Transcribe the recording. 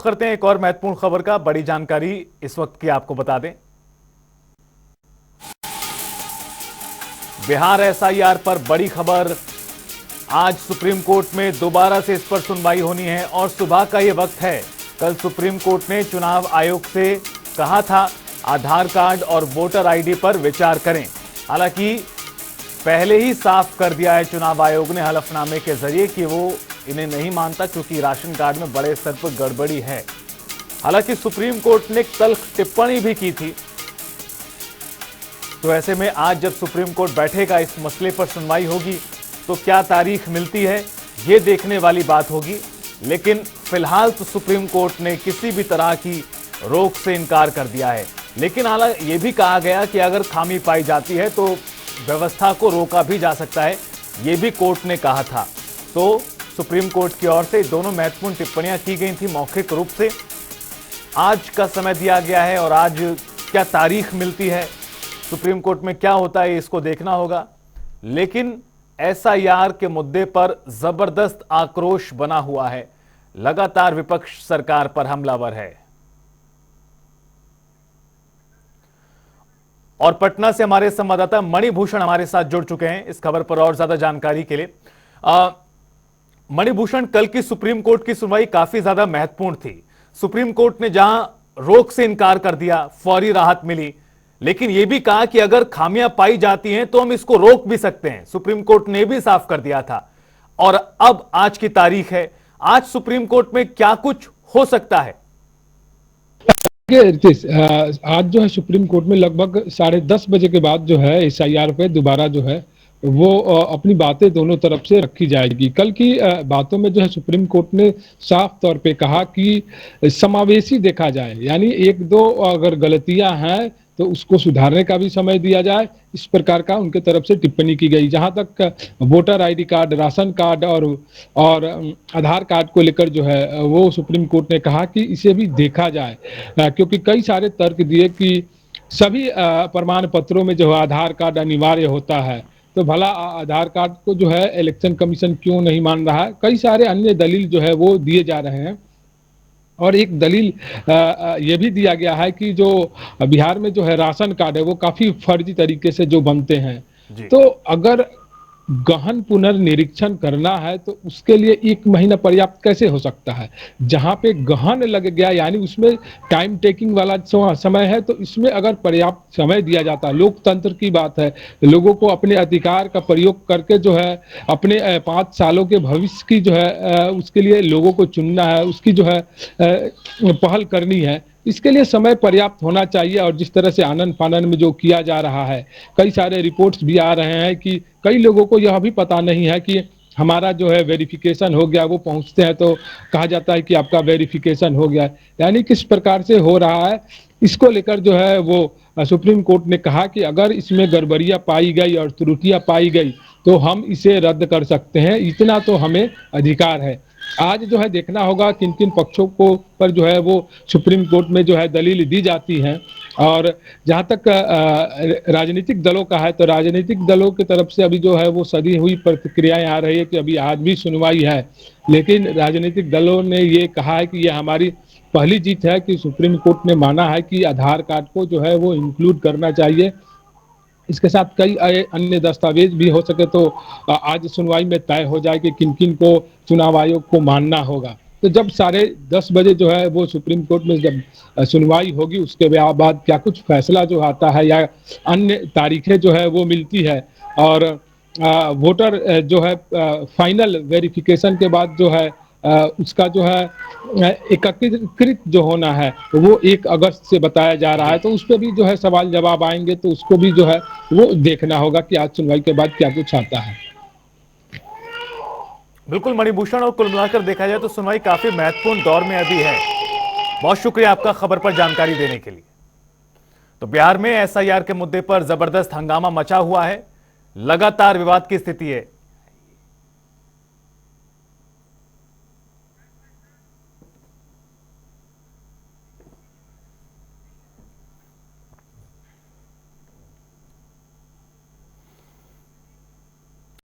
करते हैं एक और महत्वपूर्ण खबर का। बड़ी जानकारी इस वक्त की आपको बता दें, बिहार एसआईआर पर बड़ी खबर। आज सुप्रीम कोर्ट में दोबारा से इस पर सुनवाई होनी है और सुबह का यह वक्त है। कल सुप्रीम कोर्ट ने चुनाव आयोग से कहा था आधार कार्ड और वोटर आईडी पर विचार करें। हालांकि पहले ही साफ कर दिया है चुनाव आयोग ने हलफनामे के जरिए कि वो इन्हें नहीं मानता क्योंकि राशन कार्ड में बड़े स्तर पर गड़बड़ी है। हालांकि सुप्रीम कोर्ट ने कल टिप्पणी भी की थी। तो ऐसे में आज जब सुप्रीम कोर्ट बैठेगा, इस मसले पर सुनवाई होगी, तो क्या तारीख मिलती है ये देखने वाली बात होगी। लेकिन फिलहाल तो सुप्रीम कोर्ट ने किसी भी तरह की रोक से इनकार कर दिया है। लेकिन हालांकि ये भी कहा गया कि अगर खामी पाई जाती है तो व्यवस्था को रोका भी जा सकता है, ये भी कोर्ट ने कहा था। तो सुप्रीम कोर्ट की ओर से दोनों महत्वपूर्ण टिप्पणियां की गई थी मौखिक रूप से। आज का समय दिया गया है और आज क्या तारीख मिलती है, सुप्रीम कोर्ट में क्या होता है, इसको देखना होगा। लेकिन एसआईआर के मुद्दे पर जबरदस्त आक्रोश बना हुआ है। लगातार विपक्ष सरकार पर हमलावर है। और पटना से हमारे संवाददाता मणिभूषण हमारे साथ जुड़ चुके हैं इस खबर पर और ज्यादा जानकारी के लिए। मणिभूषण, कल की सुप्रीम कोर्ट की सुनवाई काफी ज्यादा महत्वपूर्ण थी। सुप्रीम कोर्ट ने जहां रोक से इनकार कर दिया, फौरी राहत मिली, लेकिन यह भी कहा कि अगर खामियां पाई जाती हैं तो हम इसको रोक भी सकते हैं। सुप्रीम कोर्ट ने भी साफ कर दिया था। और अब आज की तारीख है, आज सुप्रीम कोर्ट में क्या कुछ हो सकता है? रितेश, आज जो है सुप्रीम कोर्ट में लगभग 10:30 बजे के बाद जो है एसआईआर पे दोबारा जो है वो अपनी बातें दोनों तरफ से रखी जाएगी। कल की बातों में जो है सुप्रीम कोर्ट ने साफ तौर पे कहा कि समावेशी देखा जाए, यानी एक दो अगर गलतियां हैं तो उसको सुधारने का भी समय दिया जाए, इस प्रकार का उनके तरफ से टिप्पणी की गई। जहां तक voter ID card, ration card और आधार कार्ड को लेकर जो है वो सुप्रीम कोर्ट ने कहा कि इसे भी देखा जाए, क्योंकि कई सारे तर्क दिए कि सभी प्रमाण पत्रों में जो है आधार कार्ड अनिवार्य होता है, तो भला आधार कार्ड को जो है इलेक्शन कमीशन क्यों नहीं मान रहा है। कई सारे अन्य दलील जो है वो दिए जा रहे हैं। और एक दलील ये भी दिया गया है कि जो बिहार में जो है राशन कार्ड है वो काफी फर्जी तरीके से जो बनते हैं, तो अगर गहन पुनर्निरीक्षण करना है तो उसके लिए 1 महीना पर्याप्त कैसे हो सकता है। जहां पे गहन लग गया, यानी उसमें टाइम टेकिंग वाला समय है, तो इसमें अगर पर्याप्त समय दिया जाता, लोकतंत्र की बात है, लोगों को अपने अधिकार का प्रयोग करके जो है अपने 5 सालों के भविष्य की जो है उसके लिए लोगों को चुनना है, उसकी जो है पहल करनी है, इसके लिए समय पर्याप्त होना चाहिए। और जिस तरह से आनन फानन में जो किया जा रहा है, कई सारे रिपोर्ट्स भी आ रहे हैं कि कई लोगों को यह भी पता नहीं है कि हमारा जो है वेरिफिकेशन हो गया। वो पहुंचते हैं तो कहा जाता है कि आपका वेरिफिकेशन हो गया, यानी किस प्रकार से हो रहा है, इसको लेकर जो है वो सुप्रीम कोर्ट ने कहा कि अगर इसमें गड़बड़ियां पाई गई और त्रुटियां पाई गई तो हम इसे रद्द कर सकते हैं, इतना तो हमें अधिकार है। आज जो है देखना होगा किन किन पक्षों को पर जो है वो सुप्रीम कोर्ट में जो है दलील दी जाती है। और जहां तक राजनीतिक दलों का है, तो राजनीतिक दलों की तरफ से अभी जो है वो सदी हुई प्रतिक्रियाएं आ रही है कि अभी आज भी सुनवाई है, लेकिन राजनीतिक दलों ने ये कहा है कि ये हमारी पहली जीत है कि सुप्रीम कोर्ट ने माना है कि आधार कार्ड को जो है वो इंक्लूड करना चाहिए। इसके साथ कई अन्य दस्तावेज भी हो सके तो आज सुनवाई में तय हो जाए कि किन किन को चुनाव आयोग को मानना होगा। तो जब 10:30 बजे जो है वो सुप्रीम कोर्ट में जब सुनवाई होगी, उसके बाद क्या कुछ फैसला जो आता है या अन्य तारीखें जो है वो मिलती है, और वोटर जो है फाइनल वेरिफिकेशन के बाद जो है उसका जो है एकीकृत जो होना है वो 1 अगस्त से बताया जा रहा है। तो उस पर भी जो है सवाल जवाब आएंगे, तो उसको भी जो है वो देखना होगा कि आज सुनवाई के बाद क्या कुछ आता है। बिल्कुल मणिभूषण, और कुल मिलाकर देखा जाए तो सुनवाई काफी महत्वपूर्ण दौर में अभी है। बहुत शुक्रिया आपका खबर पर जानकारी देने के लिए। तो बिहार में एसआईआर के मुद्दे पर जबरदस्त हंगामा मचा हुआ है, लगातार विवाद की स्थिति है।